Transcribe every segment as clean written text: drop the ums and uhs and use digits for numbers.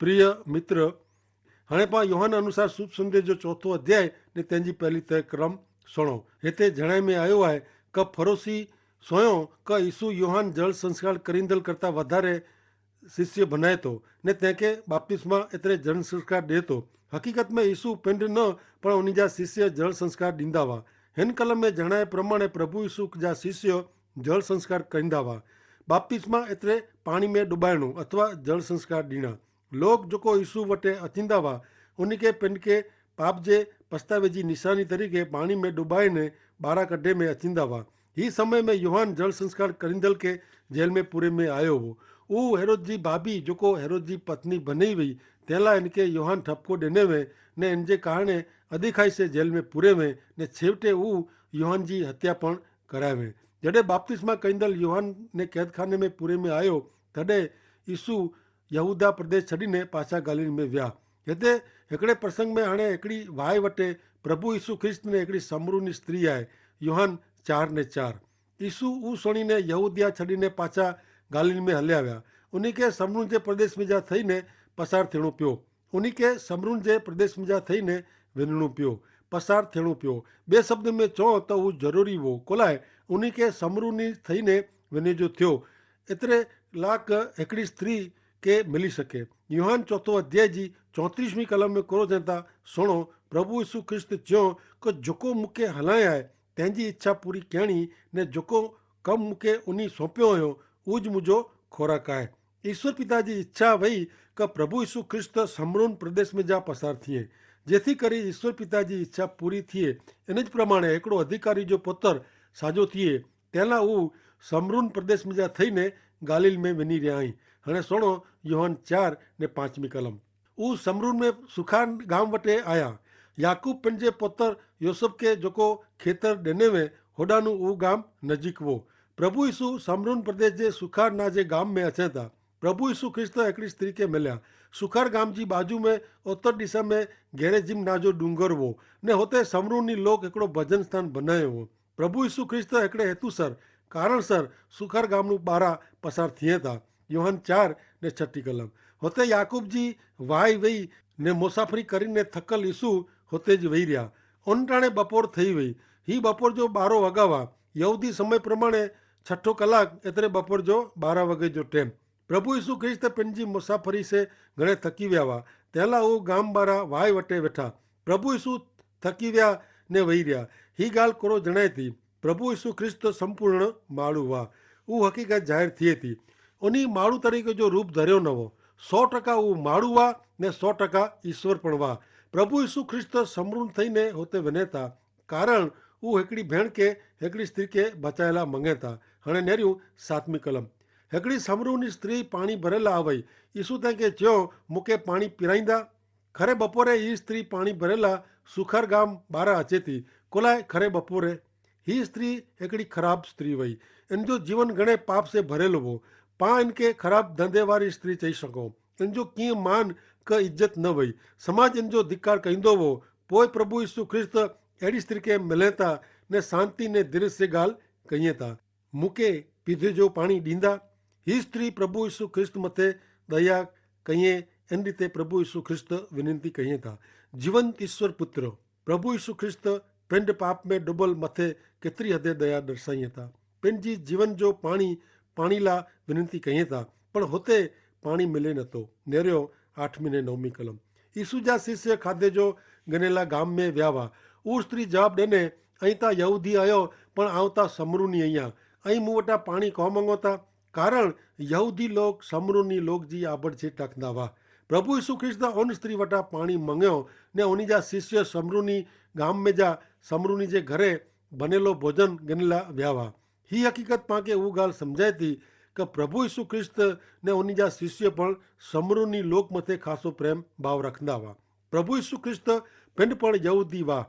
प्रिय मित्र, हाणे पाण योहन अनुसार शुभ संदेश जो चौथो अध्याय ने तंहिंजी पहली तय क्रम सुणो। हिते जणाए में आयो आहे क फरोसी सोयो क यीशु योहन जल संस्कार करींदल करता वधारे शिष्य बनाए तो ने तंहिंखे बाप्तिस्मा एतिरे जल संस्कार ॾिए थो। हक़ीक़त में यीशु पिंड न पण उन जा शिष्य जल संस्कार ॾींदा हुआ। हिन कलम में जणाए प्रमाणे प्रभु यीशु जा शिष्य जल संस्कार कंदा हुआ। बाप्तिस्मा एतिरे पाणी में डुबाइणो अथवा जल संस्कार ॾियणा। लोग जेको यीशु वटि अचींदा हुआ उनखे पिंड के पाप जे पछतावे जी निशानी तरीक़े पाणी में डुबाइने ॿारहं कढे में अचींदा हुआ। ही समय में योहान जल संस्कार करींदल के जेल में पूरे में आयो हो। उहो हेरोद जी भाभी जेको हेरोद जी पत्नी बनी हुई तंहिं लाइ इनखे योहान ठपको ॾिने में ने इन जे कारणे अदिखाई से जेल में पूरे में ने छेवटे उहो योहान जी हत्या पण कराए में। जॾहिं बाप्तिस्मा कईंदल योहान ने कैदखाने में पूरे में आयो तॾहिं यीशु यहूदा प्रदेश छॾीने पाछा गालील में विया। हिते हिकिड़े प्रसंग में हाणे हिकिड़ी वाहि वटे प्रभु यीशु ख्रिस्त ने हिकिड़ी समरूनी स्त्री आहे। योहान 4:4 यीशु उहो सुणीने यहूदिया छॾीने पाछा गालील में हलिया विया। उनखे समरून जे प्रदेश में जा थईने पसार थियणो पियो। उनखे समरून जे प्रदेश में जा थईने वञिणो पियो, पसार थियणो पियो। ॿिए शब्द में चओ त उहो ज़रूरी हो कोलाए उनखे समरूनी थईने वञे जो थियो एतिरे लाक हिकिड़ी स्त्री के मिली सके। योहान चौथो अध्याय जी 34वीं कलम में कोरो चवनि था सुणो, प्रभु यीशु ख्रिस्त चयो कि जेको मूंखे हलाए आहे तंहिंजी इच्छा पूरी करिणी ने जेको कमु मूंखे उन सौंपियो हुयो उहो ज मुंहिंजो खोराक आहे। ईश्वर पिता जी इच्छा वई कि प्रभु यीशु ख्रिस्त समरून प्रदेश में जा पसार थिए जेथी करे ईश्वर पिता जी इच्छा पूरी थिए। इन प्रमाणे हिकिड़ो अधिकारी जो पुत्र साॼो थिए तंहिं लाइ उहो समरून प्रदेश में जा थईने गालील में वञी रहिया आहीं। हाणे सुणो योहान 4:5 कलम। उहो समरून में सुखार गांव वटे आया। याकूब पंहिंजे पुत्र यूसुफ के जेको खेतर ॾिने में होॾानो उहो गांव नज़दीक हो। प्रभु यीशु समरून प्रदेश जे सुखार नाजे गांव में अचे था। प्रभु यीशु ख्रिस्त हिकिड़ी स्त्री खे मिलिया। सुखार गांव जी बाजू में उत्तर दिशा में गेरेजिम नाजो डूंगर हो ने हुते समरूनी लोग हिकिड़ो भजन स्थान बनायो हो। प्रभु यीशु ख्रिस्त हिकिड़े हेतु सर कारण सर सुखार गांव नूं ॿाहिरां पसार थिए था। योहान 4:6 कलम। हुते याकूब जी वाही वेही ने मुसाफ़िरी करीने थकल यीशु हुते ज वेही रहिया। उन टाणे बपोर थी वई। ही बपोर जो 12 वॻा हुआ। यहूदी समय प्रमाणे 6 कलाक एतिरे बपोर जो 12 वॻे जो टाइम। प्रभु यीशु ख्रिस्त पंहिंजी मुसाफ़िरी से घणे थकी विया हुआ तंहिं लाइ उहो गाम ॿारहं वाही वटे वेठा। प्रभु यीशु थकी विया ने वेही रहिया। ही ॻाल्हि कोरो जणाए थी प्रभु यीशु ख्रिस्त संपूर्ण माण्हू हुआ। उहो हक़ीक़त ज़ाहिर थिए थी। उन माण्हू तरीक़े जो रूप धरियो न हो। 100% उहो माण्हू हुआ ने 100% ईश्वर पण हुआ। प्रभु यीशु ख्रिस्त समरून थईने हुते वञे था कारण उहो हिकिड़ी भेण खे हिकिड़ी स्त्री खे बचाए लाइ मंगे था। हाणे नेरियूं 7वीं कलम। हिकिड़ी समरूनी स्त्री पाणी भरियल आ वई। यीशु तंहिंखे चयो मूंखे पाणी पिराईंदा। खरे बपोरे ही स्त्री पाणी भरियल आहे सुखार गाम ॿाहिरां अचे थी कोलाए खरे बपोरे। ही स्त्री हिकिड़ी ख़राब स्त्री हुई। इन जो जीवन घणे पाप से भरियल हो। पाण इनखे ख़राब धंधे वारी स्त्री चई सघूं। इन जो कीअं मान क इज़त न वई। समाज इन जो धिकार कंदो हो। पोइ प्रभु यीशु ख्रिस्त अहिड़ी स्त्री खे मिले था ने शांति ने दिलि से ॻाल्हि कईं था मूंखे पीते जो पाणी ॾींदा। ही स्त्री प्रभु यीशु ख्रिस्त मथे दया कईं। इन रीते प्रभु यीशु ख्रिस्त विनंती कईं था जीवंत ईश्वर पुत्र प्रभु यीशु ख्रिस्त पिंड पाप में डुबल मथे केतिरी हदे दया दर्शाईं था। पंहिंजी जीवन जो पाणी लाइ विनंती कईं था पर हुते पाणी मिले नथो। नेरियो 8वीं ने 9वीं कलम। यीशु जा शिष्य खाधे जो गिनेला गाम में विया हुआ। उहा स्त्री जवाबु ॾिने ऐं तव्हां यहूदी आहियो पर आउं त समरूनी आहियां ऐं मूं वटां पाणी कोन मंगो था कारण यहूदी लोग समरूनी लोग जी आबड़छेट रखंदा हुआ। प्रभु यीशु ख्रिस्त उन स्त्री वटां पाणी मंगियो ने उन जा शिष्य समरूनी गाम में जा समरूनी जे घरे बनेलो भोजन गिनेला विया हुआ। ही हक़ीक़त पाण उहा ॻाल्हि सम्झाए थी कि प्रभु यीशु ख्रिस्त ने उन जा शिष्य पण समरूनी लोक मथे ख़ासो प्रेम भाव रखंदा हुआ। प्रभु यीशु ख्रिस्त पिंड पण यहूदी हुआ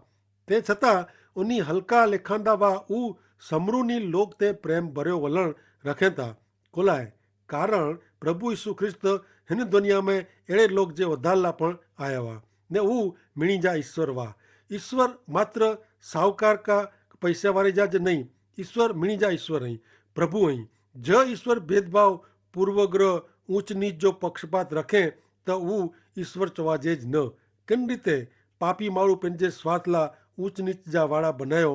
तंहिं छतां उन हल्का लिखंदा हुआ उहो समरूनी लोक ते प्रेम भरियो वलण रखे था कोलाए कारण प्रभु यीशु ख्रिस्त हिन दुनिया में अहिड़े लोक जे उद्धार लाइ पण आया हुआ ने उहो मिणी जा ईश्वर हुआ। ईश्वर मात्र साहूकार का पैसे वारे जा ज नहीं। ईश्वर मिणी जा ईश्वर आई प्रभु आई। ज ईश्वर भेदभाव पूर्वग्रह ऊंच नीच जो पक्षपात रखे त त ऊ ईश्वर चवाजे ज न। किन रीते पापी माण्हू पंहिंजे स्वार्थ लाइ ऊच नीच जा वाड़ा बनायो।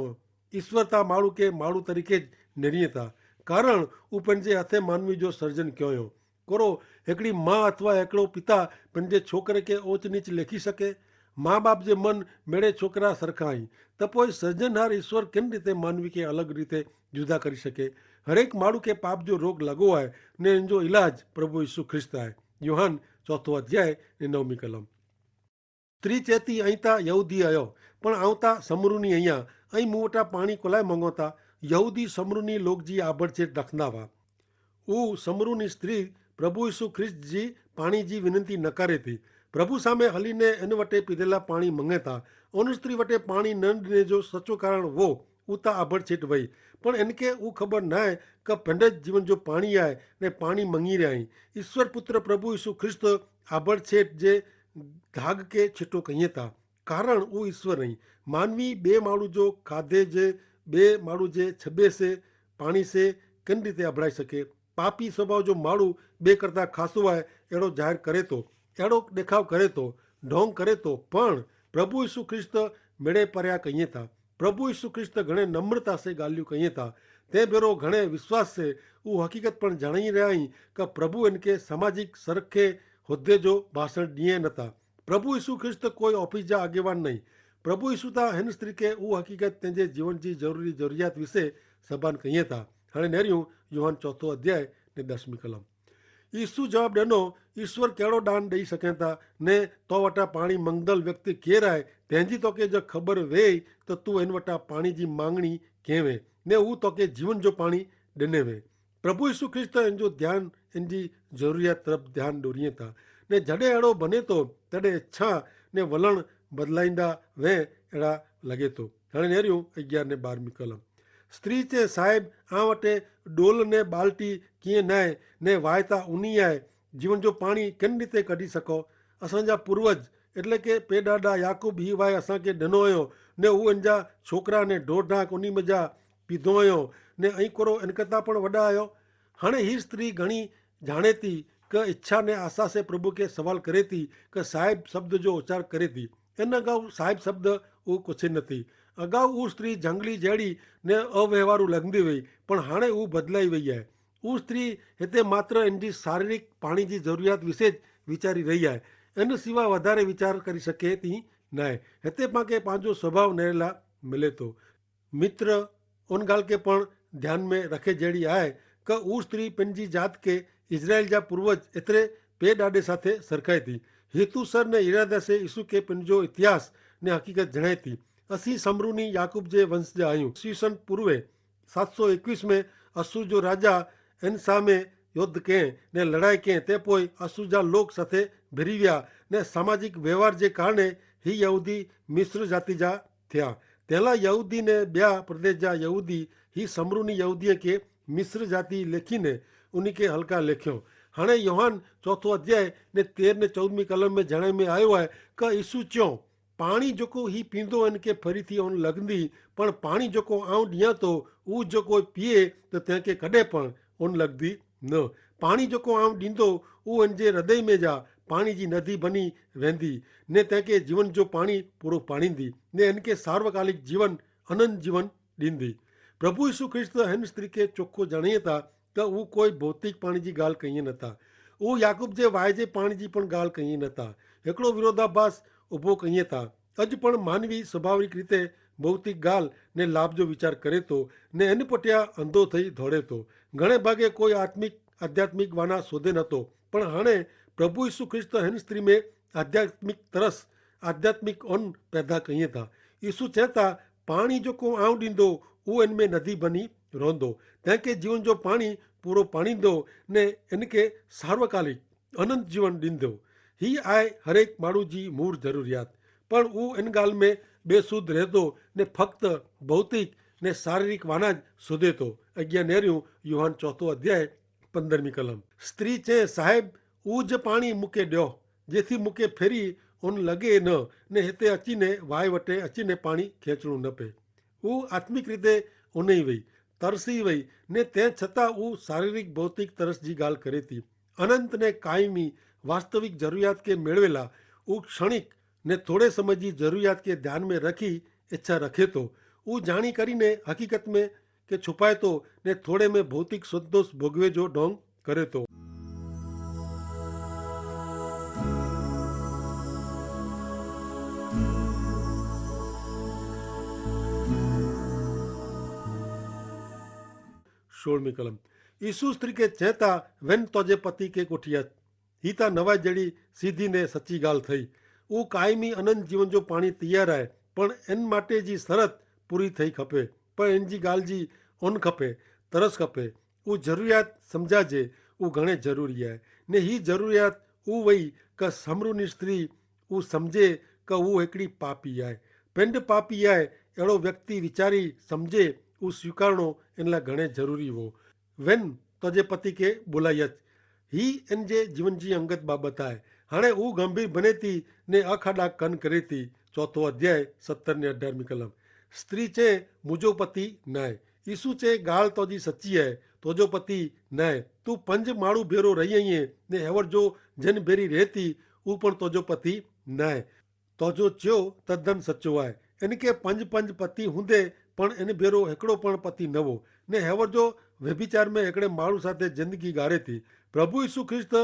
ईश्वर ता माण्हू खे माण्हू तरीक़े निरीअ था, कारण हू पंहिंजे हथे मानवी जो सर्जन कयो हुयो। कोरो हिकिड़ी माउ अथवा हिकिड़ो पिता पंहिंजे छोकिरे खे ऊच नीच लेखी सघे? माउ बाप जे मन मेड़े छोकिरा सरखा आहिनि, त पोइ सर्जनहार ईश्वर किन रीते मानवी खे अलॻि रीते जुदा करे सघे? हरेक माण्हू खे पाप जो रोग लॻो आहे ने इन जो इलाज प्रभु यीशु ख्रिस्त आहे। योहान 4 अध्याय ने 9 कलम। स्त्री चेती ऐं ता यहूदी आयो, पण आऊं ता समरूनी आहियां ऐं मूं वटां पाणी कोलाए मंगो था। यहूदी समरूनी लोक जी आबड़चेट रखंदा हुआ। उहो समरूनी स्त्री प्रभु यीशु ख्रिस्त जी पाणी जी विनंती नकारे थी। प्रभु सामे हलीने इन वटे पीधेला पाणी मंगे था। उन स्त्री वटे पाणी न ॾिने जो सचो कारण वो उता आबड़चेट वई, पण इनके ऊ ख़बर न आहे कि पंहिंजे जीवन जो पाणी आहे ने पाणी मंगी रहिया आहिनि। ईश्वर पुत्र प्रभु यीशु ख्रिस्त आबड़चेट जे दाग के छिटो कईं था, कारण ऊ ईश्वर आई। मानवी ॿिए माण्हू जो खाधे जे ॿिए माण्हू जे छॿे से पाणी से किन रीते अबड़ाए सघे? पापी स्वभाव जो माण्हू ॿिए करता खासो आहे अहिड़ो ज़ाहिर करे थो, अहिड़ो ॾेखाव करे थो, ढोंग करे थो, पण प्रभु यीशु ख्रिस्त मिड़े परियां कईं था। प्रभु यीशु ख्रिस्त घणे नम्रता से ॻाल्हियूं कईं था, तंहिं भेरो घणे विश्वास से उहो हक़ीक़त पण ॼाणाई रहिया आहिनि कि प्रभु इनके सामाजिक सरखे हुदे जो भाषण ॾिए नथा। प्रभु यीशु ख्रिस्त कोई ऑफिस जा अॻेवान नहीं। प्रभु यीशु था हिन स्त्री खे उहो हक़ीक़त पंहिंजे जीवन जी ज़रूरी ज़रूरियात विषय ज़बान कईं था। हाणे नेरियूं योहान 4 अध्याय ने 10 कलम। यीशु जवाब ॾिनो, ईश्वर कहिड़ो दान ॾेई सघे था ने तो वटां पाणी मंगदल व्यक्ति केरु आहे तंहिंजी तोखे जो ख़बर वेई त तूं हिन वटां पाणी जी मांगणी कंहिं वे ने हू तोखे जीवन जो पाणी ॾिने वे। प्रभु यीशु ख्रिस्त इन जो ध्यानु इन जी ज़रूरियात तरफ़ ध्यानु ॾोरीअ था ने जॾहिं अहिड़ो बने थो तॾहिं इच्छा ने वलण बदिलाईंदा वे अहिड़ा लॻे थो। हाणे नेरियूं 11 ने 12 कलम। स्त्री चए, साहिब आ वटे डोल ने बाल्टी कीअं न आहे ने वायता उनी आहे, जीवन जो पाणी किन रीते कढी सघो? असांजा पूर्वज એટલે કે પેડાડા याकूब ही वाए असांखे ॾिनो हुयो ने हू इन जा छोकिरा ने ढोर ढाक उन मज़ा पीधो हुयो ने ऐं कोरो इन कथा पण वॾा आहियो। हाणे हीअ स्त्री घणी ॼाणे थी कि इच्छा ने आशा से प्रभु खे सवाल करे थी कि साहिब शब्द जो उच्चार करे थी। इन अगाऊ साहिब शब्द उहो कुझु न थी। अगाऊ उहा स्त्री झंगली जहिड़ी ने अव्यवहारू लॻंदी हुई, पण हाणे उहा बदिलाई वई आहे। उहा स्त्री हिते मात्र इन जी शारीरिक पाणी जी ज़रूरियात विषय वीचारी रही आहे, इन सिवा वधारे वीचार करे सघे थी न आहे। हिते पाण पंहिंजो स्वभाव नेरेला मिले थो। मित्र उन ॻाल्हि खे पण ध्यान में रखे जहिड़ी आहे कि उहा स्त्री पंहिंजी जात खे इज़राइल जा पूर्वज एतिरे पे ॾाॾे साथे सरखाए थी। हेतु सर ने इरादा से यीशु खे पंहिंजो इतिहास ने हक़ीक़त जणाए थी। असीं समरूनी याकूब जे वंश जा आहियूं। ईस्वीसन पूर्वे 721 में असुर जो राजा इनसा में युद्ध कयं ने लड़ाई कयं, ते पोइ असुर जा लोक साथे भिरी विया ने सामाजिक व्यवहार जे कारणे ही यहूदी मिस्र जाति जा थिया। तंहिंला यहूदी ने ॿिया प्रदेश जा यहूदी ही समरूनी यहूदीअ खे मिस्र जाति लेखीने उन खे हल्का लेखियो। हाणे योहान 4 अध्याय ने 13 ने 14 कलम में जणे में आयो आहे कि यीशु चयो, पाणी जेको ही पींदो इनके फरी थी उन लॻंदी, पण पाणी जेको आऊं ॾियां थो उहो जेको पीए त तंहिंखे कॾहिं पण उन लॻंदी न। पाणी जेको आऊं ॾींदो उहो इन जे हृदय में जा पाणी जी नदी बनी वेंदी ने तंहिंखे जीवन जो पाणी पूरो पाणींदी ने इनके सार्वकालिक जीवन अनंत जीवन ॾींदी। प्रभु यीशु ख्रिस्त हिन स्त्री खे चोखो ॼाणे था त उहो कोई भौतिक पाणी जी ॻाल्हि कई नथा। उहो याकूब जे वाए जे पाणी जी पण ॻाल्हि कई नथा। हिकिड़ो विरोधाभास ऊभो कई था। अॼु पण मानवी स्वाभाविक रीते भौतिक ॻाल्हि ने लाभ जो वीचार करे थो ने इन पुठियां अंधो थई दौड़े थो। घणे भागे कोई आध्यात्मिक वाना सोधे नथो, पण हाणे प्रभु यीशु ख्रिस्त हिन स्त्री में आध्यात्मिक तरस आध्यात्मिक उन पैदा कई था। यीशु चए था, पाणी जेको आऊं ॾींदो उहो इन में नदी बनी रहंदो, तंहिंखे जीवन जो पाणी पूरो पाणींदो ने इनखे सार्वकालिक अनंत जीवन ॾींदो। ही आहे हरेक माण्हू जी मूल ज़रूरियात, पण उहो इन ॻाल्हि में बेसूद रहे थो ने फ़क़्ति भौतिक ने शारीरिक वाना सुधे थो। अॻियां नेरियूं योहान 4 अध्याय 15 कलम। स्त्री चए, साहिब उहो ज पाणी मूंखे ॾियो जेसी मूंखे फेरी उन लॻे न ने हिते अची ने वाए वटे अची ने पाणी खेचणो न पए। उहो आत्मिक रीते उन ई वई तरसी वई ने तंहिं छतां उहो शारीरिक भौतिक तरस जी ॻाल्हि करे थी। अनंत ने कायमी वास्तविक जरूरियात के मेळवेला वो क्षणिक ने थोड़े समय की जरूरियात के ध्यान में रखी इच्छा रखे तो वो जाणी करीने हकीकत में के छुपाए तो ने थोड़े में भौतिक संतोष भोगवे जो ढोंग करे तो। सोलमी कलम ईसु स्त्री के चेता वेन तोजे पति के कोठियत हीता नवा जड़ी सीधी ने सच्ची गाल थई वो कायमी अनंत जीवन जो पानी तैयार है पण एन माटे जी शरत पूरी थई खपे पण एन जी गाल जी ओन खपे तरस खपे वो जरूरियात समझाजे वो घणे जरूरी है ने ही जरूरियात वो वही का समरूनी स्त्री वो समझे का वो एकड़ी पापी है पिंड पापी है एड़ो व्यक्ति विचारी समझे वो स्वीकारणो एनला घणे जरूरी हो वेन तोजे पति के बोलायत ही एन जे जीवन जी अंगत बाबत है हाणे वो गंभीर बने थी ने अखाड़ा कन करे थी चौथो अध्याय 17 ने 18 कलम स्त्री चे मुझो पति नाय ईसु चे गाल तो जी सच्ची है तोजो पति नाय तू पंज माड़ू भेरो रही है ने हेवर जो जन भेरी रहती वो पण तोजो पति नाय तोजो च्यो तद्दन सच्चो है इनके पंज पंज पति हुंदे पण इन भेरो एकड़ो पण पति नवो ने हेवर जो व्यभिचार में एकड़े माड़ू साथे जिंदगी गारे थी प्रभु यीशु ख्रिस्त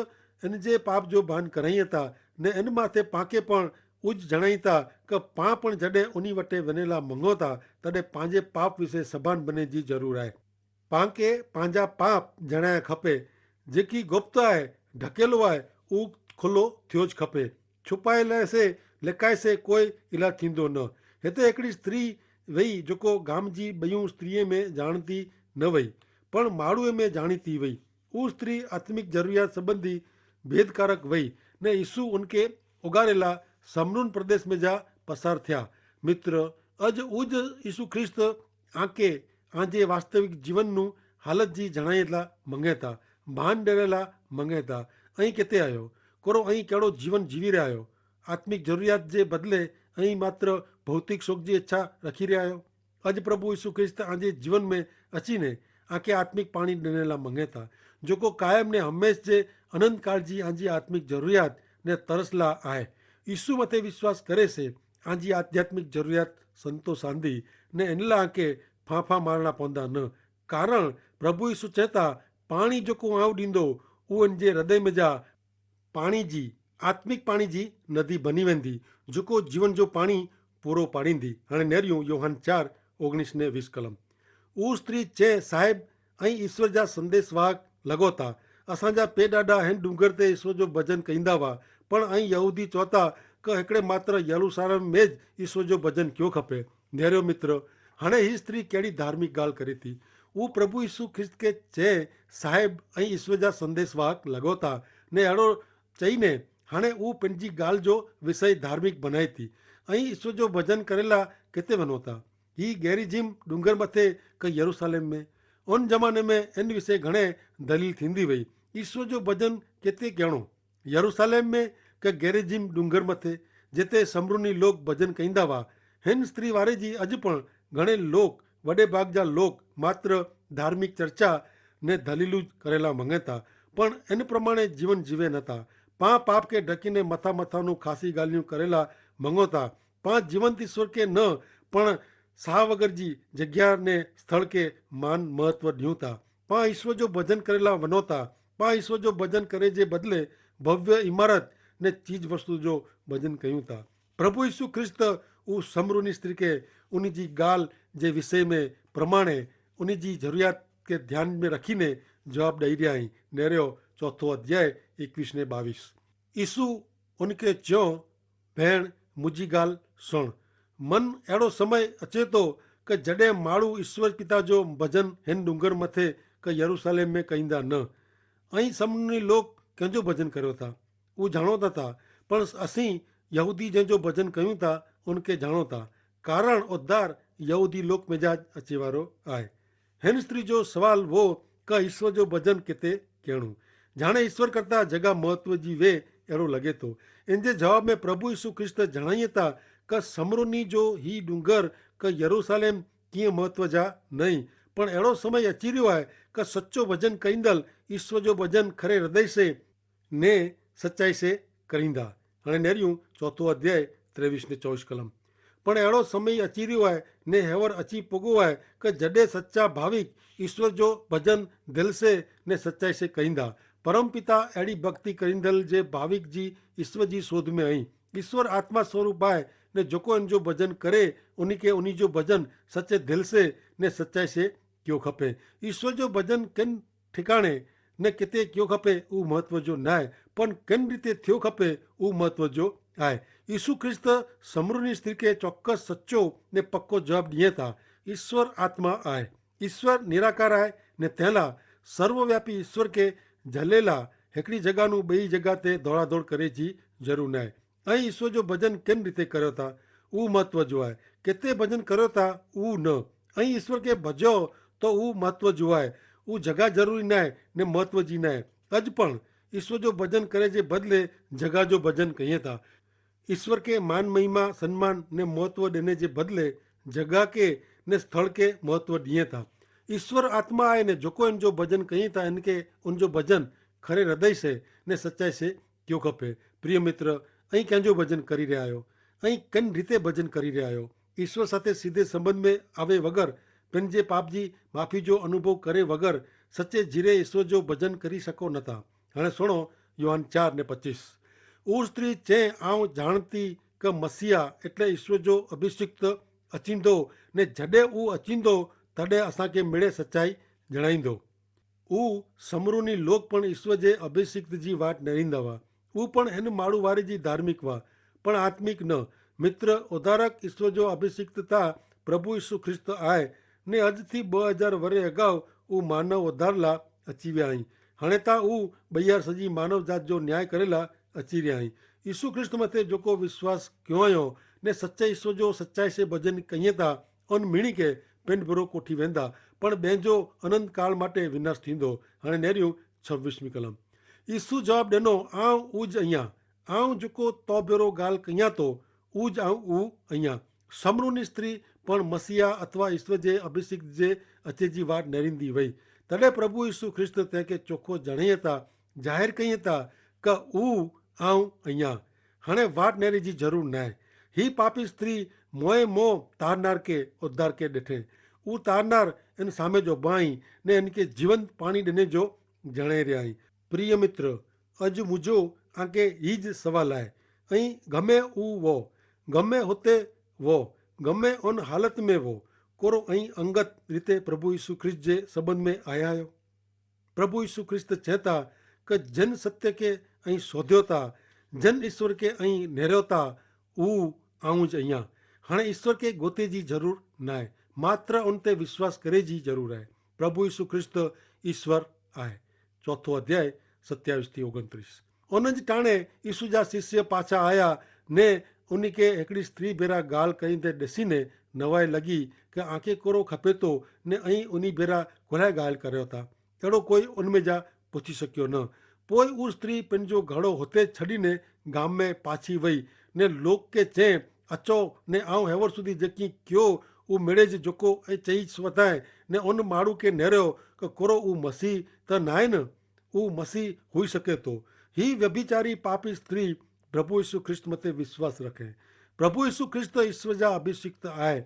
इन जे पाप जो भान कराई था ने इन माथे पाके पण उज जणाई था कि पां पण जडे उनी वटे वनेला मंगो था तडे पांजे पाप विषय सभान बने जी जरूर है पांके पांजा पाप जणाया खपे जेकी गुप्त है ढकेलो है ऊ खुलो थियोज खपे छुपायल से लिकाए से कोई इलाज थींदो न हिते हिकिड़ी स्त्री वही जेको गाम जी ॿियूं स्त्रीअ में ॼाणती न वई पण माड़ूअ में ॼाणीती वई उहा स्त्री आत्मिक ज़रूरियात संबंधी भेदकारक वई ने ईसु उनके उगारेला समरून प्रदेश में जा पसार थिया मित्र अज उज ईसु ख्रिस्त आके आजे वास्तविक जीवन नु हालत जी जणायला मंगे था भान ॾेरेला मंगे था ऐं किथे आयो कोरो ऐं कहिड़ो जीवन जीवी रहिया आहियो आत्मिक ज़रूरियात जे बदिले ऐं मात्र भौतिक सुख जी इच्छा रखी रहिया आहियो अॼु प्रभु यीशु ख्रिस्त आजे जीवन में अची ने आके आत्मिक पाणी ॾिने लाइ मंगे था जेको कायम ने हमेश जे अनंत काल जी आजी आत्मिक ज़रूरियात ने तरस ला आहे यीशु मथे विश्वास करे से आजी आध्यात्मिक ज़रूरियात संतोष आंदी ने इन लाइ आके फांफा मारणा पवंदा न कारण प्रभु यीशु चेता पाणी जेको आउं ॾींदो उहो इन जे हृदय में जा पाणी जी आत्मिक पाणी जी नदी बनी वेंदी जेको जीवन जो पाणी पूरो पाड़ींदी हाणे नेरियूं योहन 4:19 ने 20 कलम उहा स्त्री चए साहिब ऐं ईश्वर जा संदेशवाहक लॻो था असांजा पे ॾाढा आहिनि डूंगर ते ईश्वर जो भजन कंदा हुआ पण ऐं यहूदी चवता कि हिकिड़े मात्र यरूशलेम में ज ईश्वर जो भजन कयो खपे नेरियो मित्र हाणे ही स्त्री कहिड़ी धार्मिक ॻाल्हि करे थी उहो प्रभु यीशु ख्रिस्त खे चए साहिब ऐं ईश्वर जा संदेशवाहक लॻो था ने अहिड़ो चई ने हाणे उहो पंहिंजी ॻाल्हि जो विषय धार्मिक बनाए थी ऐं ईश्वर जो भजन करे लाइ किथे वञो था ही गैरिजिम डूंगर मथे क यरूशलेम में उन ज़माने में इन विषय घणे दलील थींदी वई ईश्वर जो भजन किथे कहिड़ो यरूशलेम में क गैरिजिम डूंगर मथे जिते समरूनी लोग भजन कंदा हुआ हिन स्त्री वारे जी अॼु पण घणे लोग वॾे भाग जा लोग मात्र धार्मिक चर्चा ने दलीलू करेला मंगे था पण इन प्रमाणे जीवन जीवे नथा पां पाप के ढकीने मथा मथानू खासी ॻाल्हियूं करेला मंगो था पां जीवंत ईश्वर के न पण साह वगर जी जग्या ने स्थल के मान महत्व ॾियूं था पां ईश्वर जो भजन करेला वञो था पां ईश्वर जो भजन करे जे बदिले भव्य इमारत ने चीज वस्तु जो भजन कयूं था प्रभु यीशु ख्रिस्त उ समरूनी स्त्री के उन जी ॻाल्हि जे विषय में प्रमाणे उन जी ज़रूरियात के ध्यान में रखीने जवाब ॾेई रहिया आहिनि नेरियो 4 अध्याय 21 ने 22 ईसु उनके चयो भेण मुंहिंजी ॻाल्हि सुण मन अहिड़ो समय अचे थो कि जॾहिं माण्हू ईश्वर पिता जो भजन हिन डूंगर मथे क यरूशलेम में कंदा न ऐं समूनी लोग कंहिंजो भजन करियो था उहो ॼाणो था पर असीं यहूदी जंहिंजो भजन कयूं था उनखे ॼाणो था कारण उद्धार यहूदी लोक मिजाज अचे वारो आहे हिन स्त्री जो सवाल वो क ईश्वर जो भजन किथे कहिड़ो जाणे ईश्वर करता जगह महत्व जी वे अहिड़ो लॻे थो इन जे जवाब में प्रभु यीशु ख्रिस्त जणाई था क समरूनी जो ही डूंगर क यरूशलेम कीअं महत्व जा नहीं पण अहिड़ो समय अची रहियो आहे क सचो भजन कंदड़ ईश्वर जो भजन खरे हृदय से ने सच्चाई से करींदा। हाणे नेरियूं 4 अध्याय 23 ने 24 कलम। पण अहिड़ो समय अची रहियो आहे ने हेवर अची पुॻो आहे कि जॾहिं सच्चा भाविक ईश्वर जो भजन दिल से ने सच्चाई से कईंदा। परम पिता अहिड़ी भक्ति करींदल जे भाविक जी ईश्वर जी शोध में आई। ईश्वर आत्मा स्वरूप आहे ने जेको इन जो भजन करे उन खे उन जो भजन सचे दिल से ने सच्चाई से कयो खपे। ईश्वर जो भजन किन ठिकाणे ने किथे कयो खपे उहो महत्व जो न आहे, पण किन रीते थियो खपे उहो महत्व जो आहे। ईसु ख्रिस्त समरूनी स्त्री खे ચોક્કસ सच्चो ने पक्को जवाब ॾिए था। ईश्वर आत्मा आहे, ईश्वर निराकार आहे ने तंहिंला सर्वव्यापी ईश्वर खे झलेला हिकिड़ी जॻह नूं ॿई जॻह ते दौड़ादौड़ करे जी ज़रूरु न आहे। ऐं ईश्वर जो भजन किन रीते करियो था उहो महत्व जो आहे, किथे भजन करियो था उहो न। ऐं ईश्वर खे भॼो त उहो महत्व जो आहे, उहो जॻह ज़रूरी न आहे ने महत्व जी न आहे। अॼु पण ईश्वर जो भजन करे जे बदिले जॻह जो भजन कयूं था। ईश्वर के मान महिमा सम्मान ने महत्व देने जे बदले जगह के ने स्थल के महत्व दिए था। ईश्वर आत्मा आहे ने जेको इन जो भजन कई था इनके उन जो भजन खरे हृदय से ने सच्चाई से क्यों खपे। प्रिय मित्र, ऐं कंहिंजो भजन करी रहिया आहियो ऐं किन रीते भजन करी रहिया आहियो। ईश्वर साथे सीधे संबंध में आवे वगैर पंहिंजे पाप जी माफ़ी जो अनुभव करे वगैर सच्चे जीरे ईश्वर जो भजन करी सको नथा। हाणे सुनो योहान 4:25। उहा स्त्री चए आऊं जाणती क मसीहा એટલે ईश्वर जो अभिषिक्त अचींदो ने जॾहिं उहो अचींदो तॾहिं असांखे मिड़े सचाई जणाईंदो। उहो समरूनी लोक पण ईश्वर जे अभिषिक्त जी वाट नेरींदा हुआ। उहो पण हिन माण्हू वारे जी धार्मिक हुआ पण आत्मिक न। मित्र, उधारक ईश्वर जो अभिषिक्त था प्रभु यीशु ख्रिस्त आहे ने अॼु थी 2000 वरे अगाऊ उहो मानव उधार लाइ अची विया आहिनि। हाणे त उहो ॿीहर सॼी मानव जात जो न्याय करे लाइ अची रहिया आहिनि। यीशु ख्रिस्त मथे जेको विश्वास कयो आहियो ने सच्चे ईश्वर जो सच्चाई से भजन कईं था उन मीणी खे पिंड बुरो कोठी वेंदा पण ॿियनि अनंत काल माटे विनाश थींदो। हाणे नेरियूं 26वीं कलम। यीशु जवाबु ॾिनो आऊं उज आहियां, आऊं जेको तो भेरो ॻाल्हि कयां थो उज आऊं उहो आहियां। समरूनी स्त्री पण मसीहा अथवा ईश्वर जे अभिषिक्त जे अचे जी वाट नेरींदी वई। तॾहिं प्रभु यीशु ख्रिस्त तंहिंखे चोखो जणाईं था ज़ाहिर कईं था क उहो आऊं आहियां। हाणे वाट नेरे जी ज़रूरु न आहे। ही पापी स्त्री मोए मोह तारनार के उद्धार के ॾिठे। उहो तारनार इन सामे जो बाई ने इनके जीवंत पाणी ॾिने जो जणे रहिया आहिनि। प्रिय मित्र, अॼु मुंहिंजो आके ही ज सवाल आहे ऐं गमे उहो वो, गमे हुते वो, गमे उन हालत में वो कोरो ऐं अंगत रीते प्रभु यीशु ख्रिस्त जे संबंध में आया आहियो। प्रभु यीशु ख्रिस्त चए था कि जन सत्य के ऐं सोधियो था, जन ईश्वर के ऐं नेरियो था उहो आऊं ज आहियां। हाणे ईश्वर के गोते जी ज़रूरु न आहे, मात्र उन ते विश्वास करे जी ज़रूरु आहे। प्रभु यीशु ख्रिस्त ईश्वर आहे। 4 अध्याय 27-29। उन जी टाणे यीशु जा शिष्य पाछा आया ने उन खे हिकिड़ी स्त्री भेरा ॻाल्हि कई ते ॾिसी ने नवाए लॻी कि आंखे कोरो खपे थो ने ऐं उन भेरा घुराए ॻाल्हि करियो था। अहिड़ो कोई उनमें जा पुछी सघियो न। पोइ उहा स्त्री पंहिंजो घड़ो हुते छॾीने गाम में पाछी वई ने लोक खे चए अचो ने आऊं हेवर सुधी जेकी कयो उहो मिड़े जे जेको ऐं चई वधाए ने उन माण्हू खे नेरियो कि कोरो उहो मसीह त न आहे न, उहो मसीह हुई सके थो। ही व्यभिचारी पापी स्त्री प्रभु यीशु ख्रिस्त मथे विश्वास रखे। प्रभु यीशु ख्रिस्त ईश्वर जा अभिषिक्त आहे,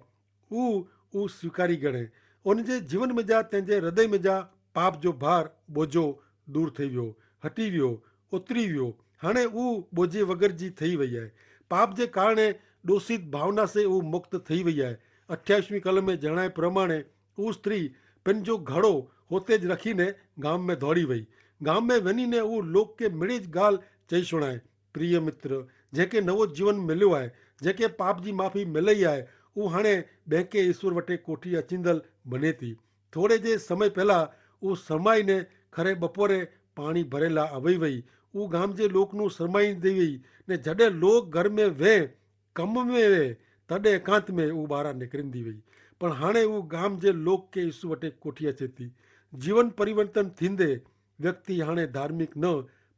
उहो स्वीकारी गणे। उनजे जीवन में जा तंहिंजे हृदय में जा पाप जो भार बोझो दूर थी वियो, हटी वियो, उतरी वियो। हाणे उहो बोझे वग़ैरह जी थी वई आहे। पाप जे कारण दोषित भावना से उहो मुक्त थी वई आहे। 28वीं कलम में जणाए प्रमाणे उहा स्त्री पंहिंजो घड़ो हुते ज रखीने गांव में दौड़ी वई। गांव में वञी ने उहो लोक खे मिड़ी ॻाल्हि चई सुणाए। प्रिय मित्र, जंहिंखे नवो जीवन मिलियो आहे, जंहिंखे पाप जी माफ़ी मिलई आहे, उहो हाणे ॿिए ईश्वर वटि कोठी अचींदल बने थी। थोरे जे समय पहिला उहो सरमाई ने खरे बपोरे पाणी भरे लाइ अवई वई। उहो गांव जे लोक नूं सरमाईंदी वई ने जॾहिं लोक घर में वेह कम में वेह तॾहिं एकांत में उहो ॿाहिरां निकिरंदी वई। पर हाणे उहो गांव जे लोक खे ईश्वर वटि कोठी अचे थी। जीवन परिवर्तन थींदे व्यक्ति हाणे धार्मिक न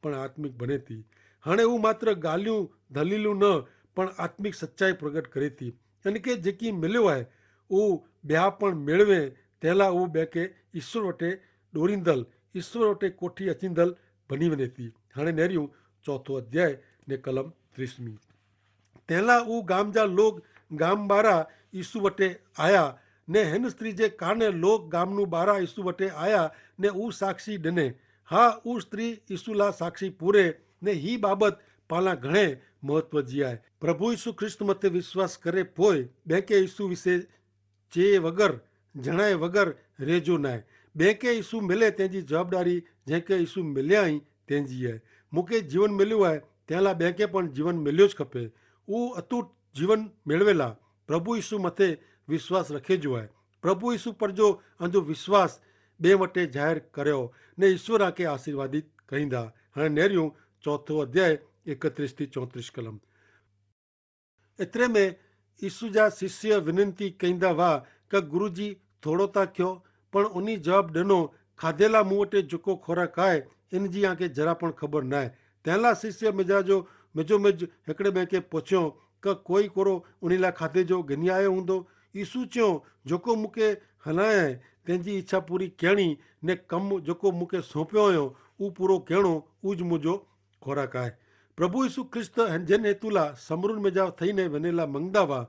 पण आत्मिक बने थी। हाणे उहो मात्र ॻाल्हियूं दलीलूं न पण आत्मिक सचाई प्रगट करे थी। इनखे जेकी मिलियो आहे उहो ॿिया पण मेड़वे तंहिं लाइ उहो ॿिए खे ईश्वर वटि ॾोरींदल ईश्वर वटे कोठी अचींदल बनी वञे थी। हाणे नेरियूं चौथो अध्याय ने कलम 30। तंहिंला ऊ गाम जा लोग गाम ॿारा ईसू वटे आया ने हिन स्त्री जे कारणे लोग गामनू ॿारा ईसू वटे आया ने ऊ साक्षी ॾिने। हा ऊ स्त्री ईसू ला साक्षी पूरे ने ही बाबत पाला घणे महत्व जी आहे। प्रभु ईसू ख्रिस्त मथे विश्वास करे पोइ ॿिए ईसू विषे चए वगर जणाए वगर रेजो न आहे। ॿिए ईसू मिले तंहिंजी जवाबदारी जंहिंखे ईसू मिलिया ई तंहिंजी आहे। मूंखे जीवन मिलियो आहे तंहिं लाइ ॿिए पण जीवन मिलियो ज खपे। उहो अतूट जीवन मेળવેલા प्रभु ईसू मथे विश्वास रखे जो आहे। प्रभु ईसू पर जो अंधो विश्वास ॿिए वटे ज़ाहिर करियो ने ईश्वर खे आशीर्वादित कईंदा। हाणे नेरियूं चौथो अध्याय 31 થી 34 कलम। एतिरे में ईसू जा शिष्य विनंती कईंदा हुआ कि गुरु जी थोरो था कयो, पण उन जवाब ॾिनो खाधेला मूं वटि जेको खोराक आहे इन जी आंखे जरा पण ख़बर न आहे। तंहिं लाइ शिष्य मिजो हिकिड़े ॿिए खे पुछियो कि कोई कोरो उन लाइ खाधे जो गिनी आयो हूंदो। ईसू चयो जेको मूंखे हलाया आहे तंहिंजी इच्छा पूरी करिणी ने कमु जेको मूंखे सौंपियो हुयो उहो पूरो करिणो उज मुंहिंजो खोराक आहे। प्रभु यीशु ख्रिस्त जिन हेतु लाइ समरुनि में जा थईने वञे लाइ मंगदा हुआ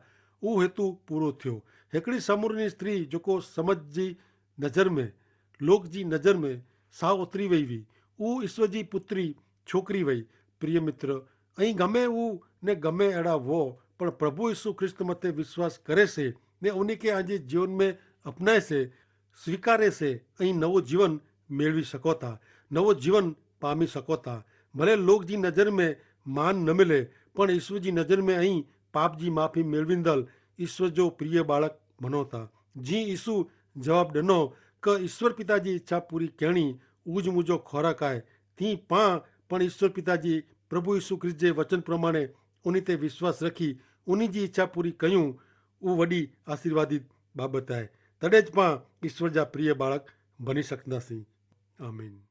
उहो हेतु पूरो थियो। हिकिड़ी समरुनी स्त्री जेको समझ जी नज़र में लोक जी नज़र में साह उतरी वई हुई, उहो ईश्वर जी पुत्री छोकिरी वई। प्रिय मित्र, ऐं गमे उहो ने गमे अहिड़ा वो पर प्रभु यीशु ख्रिस्त मथे विश्वास करे से ने उन खे पंहिंजे जीवन में अपनाए से स्वीकारे से ऐं नवो जीवन मेળવી सको था, नवो जीवन पामी सको था। भले लोक जी नज़र में मान न मिले पण ईश्वर जी नज़र में ऐं पाप जी माफ़ी मेળવીंदल ईश्वर जो प्रिय बालक बनो था। जीअं ईसू जवाब ॾिनो कि ईश्वर पिता जी इच्छा पूरी करणी उज मुंहिंजो खोराक आहे, तीअं पाण पण ईश्वर पिता जी प्रभु यीशु ख्रिस्त जे वचन प्रमाणे उन ते विश्वास रखी उन जी इच्छा पूरी कयूं, उहा वॾी आशीर्वादित बाबत आहे। तॾहिं ज पाण ईश्वर जा प्रिय बालक बनी सघंदासीं। आमीन।